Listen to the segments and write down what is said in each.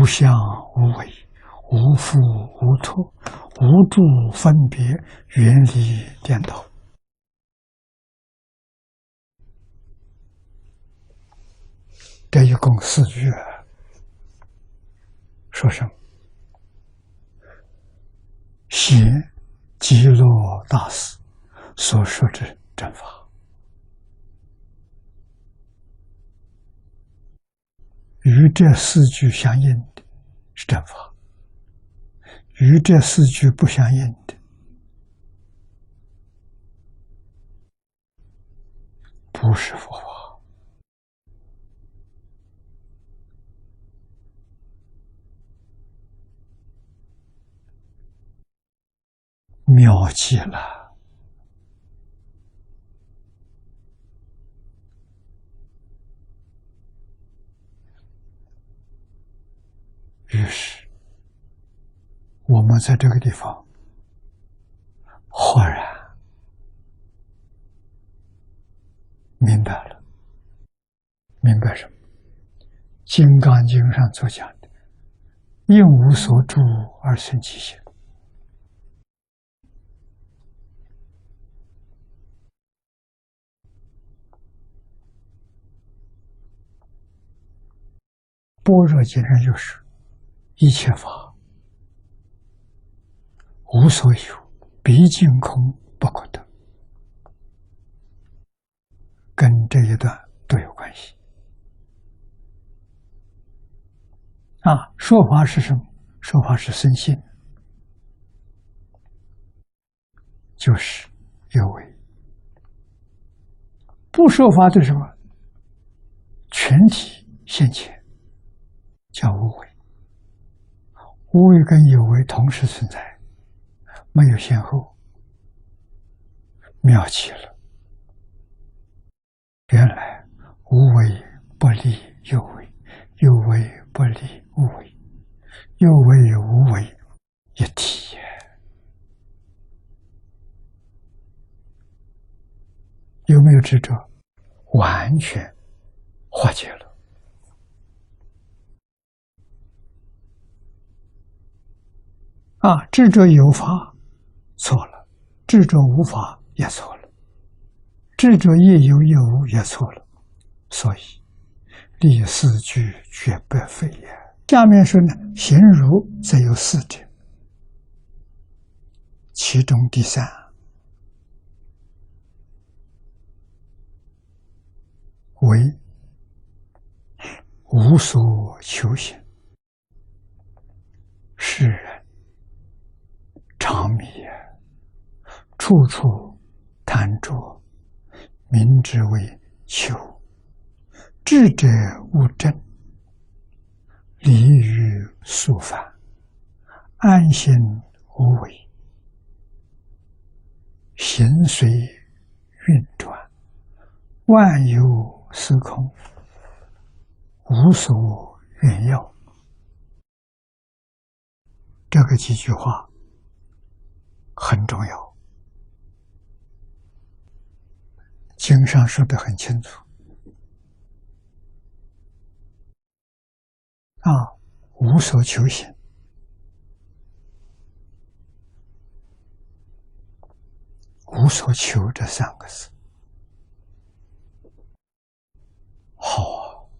无相无为，无复无脱，无住分别，远离颠倒。这一共4句，说什么？现极乐大师所说之正法，与这4句相应的是正法，与这4句不相应的不是佛法。妙极了！于是，我们在这个地方豁然明白了。明白什么？《金刚经》上所讲的“应无所住而生其心”。般若经上就是一切法无所有，毕竟空不可得，跟这一段都有关系。说法是什么？说法是生信，就是有为。不说法的什么？全体现前，叫无为。无为跟有为同时存在，没有先后，妙极了。原来无为不离有为，有为不离无为，有为无为一体。有没有执着？完全化解了。执着有法错了，执着无法也错了，执着亦有亦无也错了。所以立4句绝不废也。下面说呢，行如则有4者，其中第3，为无所求行，世人常迷也，处处贪着，名之为求。智者无正，离于俗烦，安心无为，行随运转，万有司空，无所愿要。这个几句话很重要，经上说得很清楚。无所求行，无所求这3个字，好，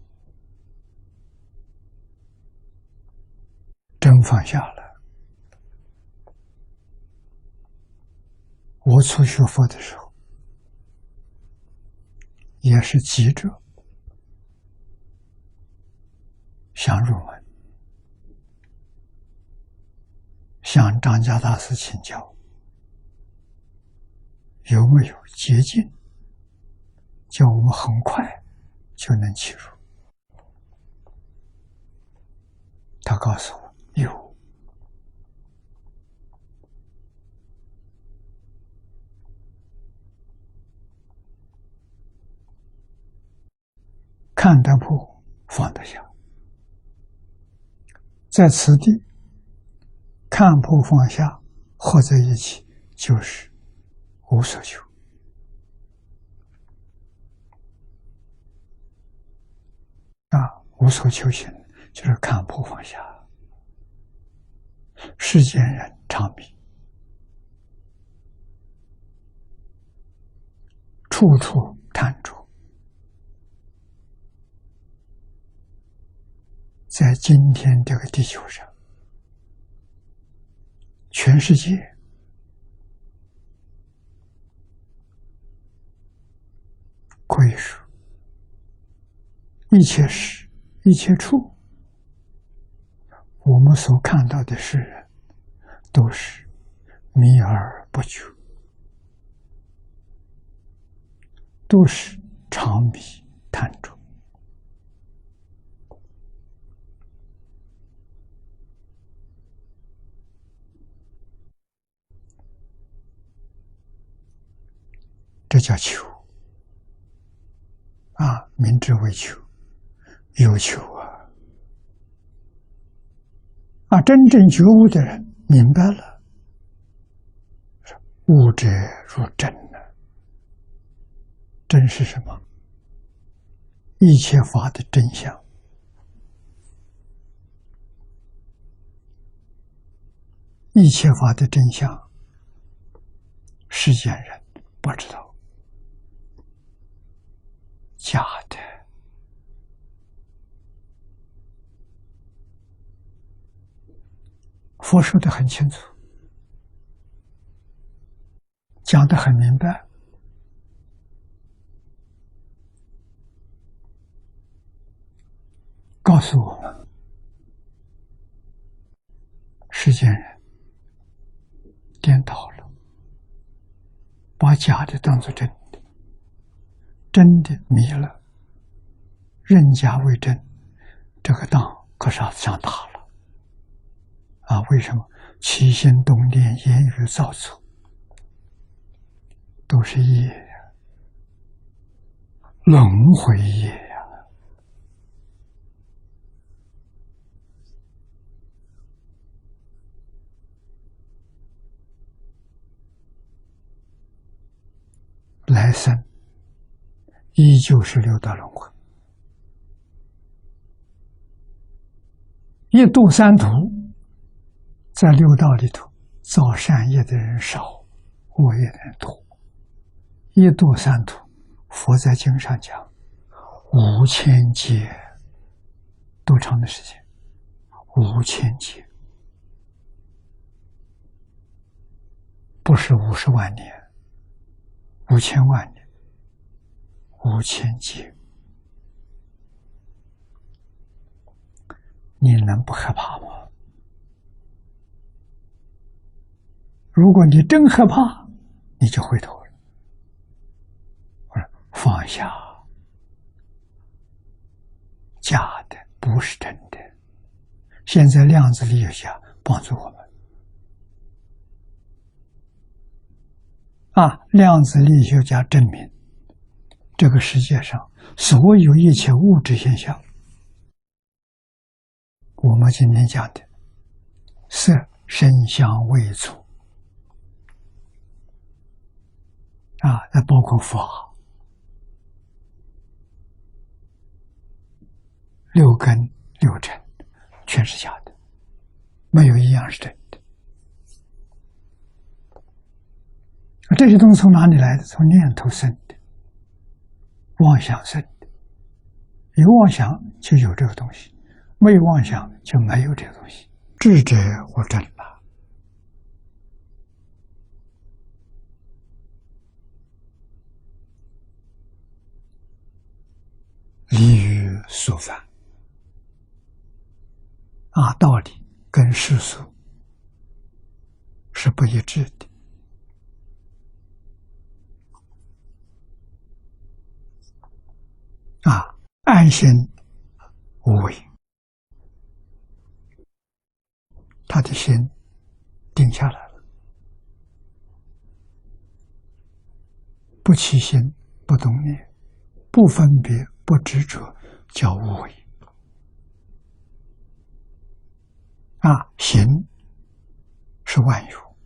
真放下了。我初学佛的时候，也是急着想入门，向张家大师请教，有没有捷径，叫我们很快就能起入？他告诉我有。看得破，放得下。在此地，看破放下合在一起，就是无所求。无所求行，就是看破放下。世间人常迷，处处贪着。在今天这个地球上，全世界可以说一切事、一切处，我们所看到的世人都是迷而不觉，都是常迷贪着。这叫求啊，明知为求，有求啊！真正觉悟的人明白了，悟者如真呢。真是什么？一切法的真相。一切法的真相，世间人不知道，假的。佛说得很清楚，讲得很明白，告诉我们，世间人颠倒了，把假的当作真的，真的迷了，认假为真，这个当可是上大了啊！为什么？起心动念、言语造作，都是业呀，轮回业呀。来生依旧是六道轮回，一度三途，在六道里头造善业的人少，恶业的人多。一度三途，佛在经上讲5000劫，多长的时间？5000劫，不是50万年、5000万年，5000劫，你能不害怕吗？如果你真害怕，你就回头了，放下，假的不是真的。现在量子力学家帮助我们量子力学家证明，这个世界上所有一切物质现象，我们今天讲的色、声、香、味、触那包括法、六根、六尘，全是假的，没有一样是真的。这些东西从哪里来的？从念头生的，妄想生的。有妄想就有这个东西，没有妄想就没有这个东西。智者无争了。离于所犯道理跟世俗是不一致的。安心无为，他的心定下来了，不起心，不动念，不分别，不执着，叫无为。行是万有，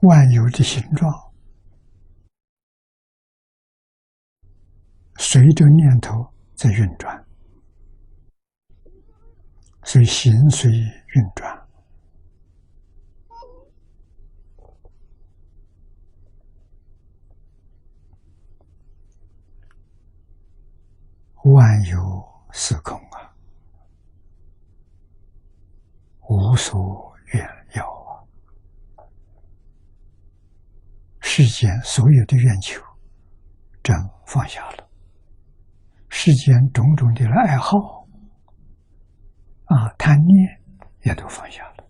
万有的形状随着念头在运转，所以形随运转。万有是空啊，无所愿要啊。世间所有的愿求，真放下了；世间种种的爱好啊、贪念也都放下了。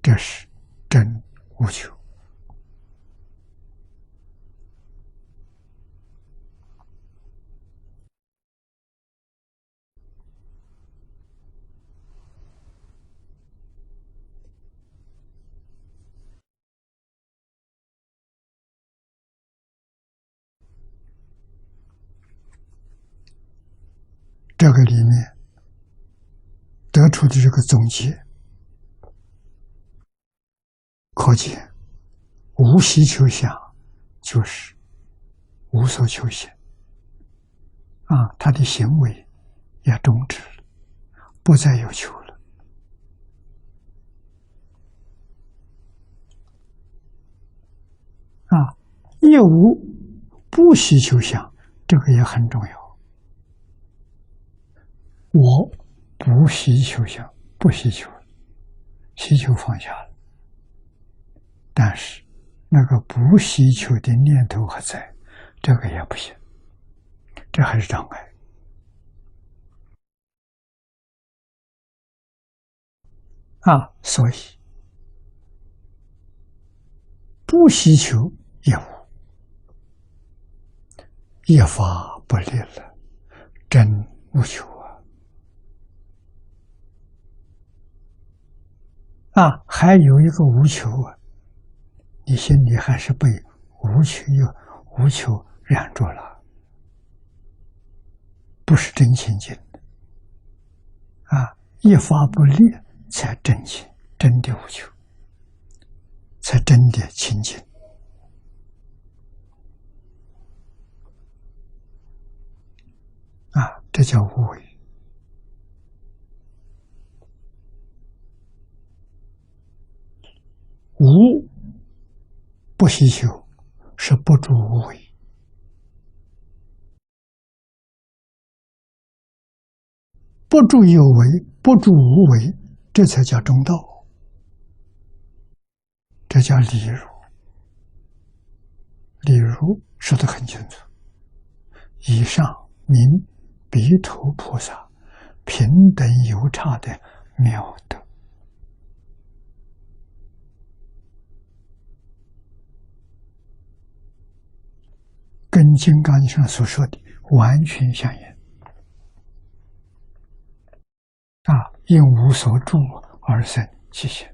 这是真无求。这个里面得出的这个总结，可见无希求想就是无所求行啊，他的行为也终止了，不再有求了啊。业无不希求想，这个也很重要。我不希求想，不希求了，希求放下了，但是那个不希求的念头还在，这个也不行，这还是障碍啊。所以不希求也无，一法不立了，真无求啊！还有一个无求啊，你心里还是被无求染着了，不是真清净啊！一法不立才真清，真的无求，才真的清净啊！这叫无为。无不希求，是不住无为。不住有为，不住无为，这才叫中道，这叫理如。理如说得很清楚，以上名彼土菩萨平等有差的妙德。跟《金刚经》上所说的完全相应啊！因无所住而生其心，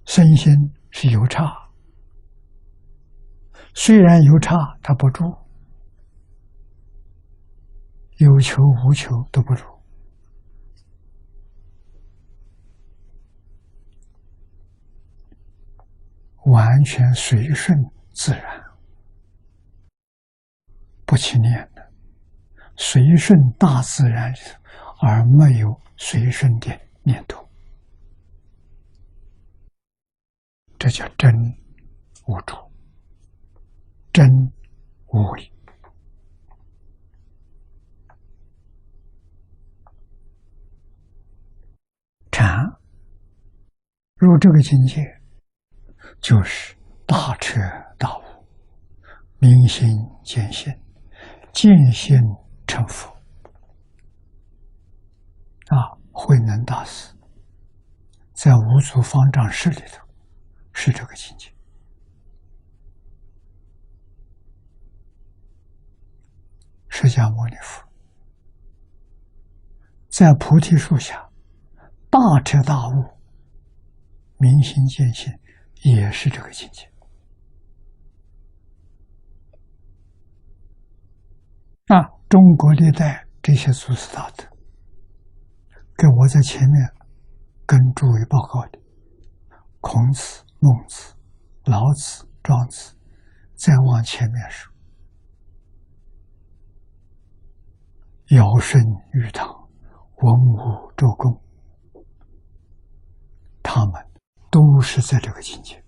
身心是有差，虽然有差，它不住，有求无求都不住。完全随顺自然，不起念的，随顺大自然而没有随顺的念头，这叫真无住，真无为。禅入这个境界，就是大彻大悟，明心见性，见性成佛啊！慧能大师在五祖方丈室里头是这个境界。释迦牟尼佛在菩提树下大彻大悟，明心见性，也是这个境界啊！中国历代这些祖师大德，跟我在前面跟诸位报告的，孔子、孟子、老子、庄子，再往前面说，尧舜禹汤、文武周公，他们都是在这个境界。